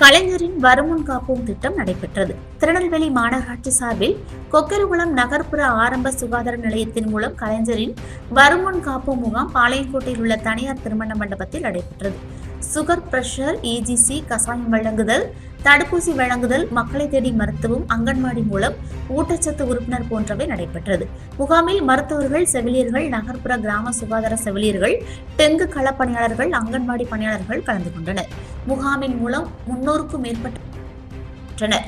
கலைஞரின் வருமுன் காப்போம் திட்டம் நடைபெற்றது. திருநெல்வேலி மாநகராட்சி சார்பில் கொக்கரகுளம் நகர்ப்புற ஆரம்ப சுகாதார நிலையத்தின் மூலம் கலைஞரின் வருமுன் காப்போம் முகாம் பாளையங்கோட்டையில் உள்ள தனியார் திருமண மண்டபத்தில் நடைபெற்றது. சுகர், பிரஷர், EGC, கசாயம் வழங்குதல், தடுப்பூசி வழங்குதல், மக்களை தேடி மருத்துவம், அங்கன்வாடி மூலம் ஊட்டச்சத்து உறுப்பினர் போன்றவை நடைபெற்றது. முகாமில் மருத்துவர்கள், செவிலியர்கள், நகர்ப்புற கிராம சுகாதார செவிலியர்கள், டெங்கு களப்பணியாளர்கள், அங்கன்வாடி பணியாளர்கள் கலந்து கொண்டனர். முகாமின் மூலம் 300க்கும் மேற்பட்டனர்.